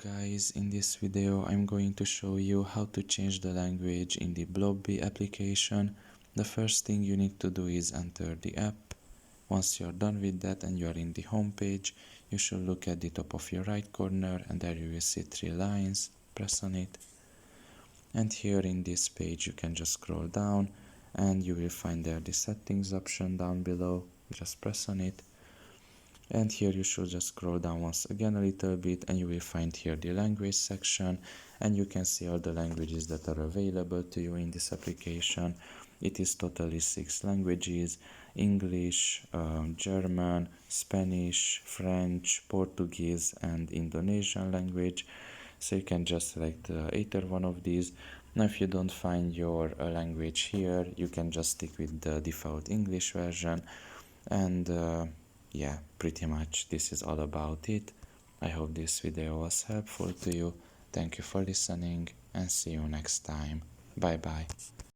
Guys, in this video I'm going to show you how to change the language in the Blobby application. The first thing you need to do is enter the app. Once you're done with that and you're in the home page, you should look at the top of your right corner and there you will see 3 lines. Press on it. And here in this page you can just scroll down and you will find there the settings option down below. Just press on it. And here you should just scroll down once again a little bit and you will find here the language section, and you can see all the languages that are available to you in this application. It is totally 6 languages: English, German, Spanish, French, Portuguese and Indonesian language. So you can just select either one of these. Now if you don't find your language here, you can just stick with the default English version. And yeah, pretty much this is all about it. I hope this video was helpful to you. Thank you for listening and see you next time. Bye bye.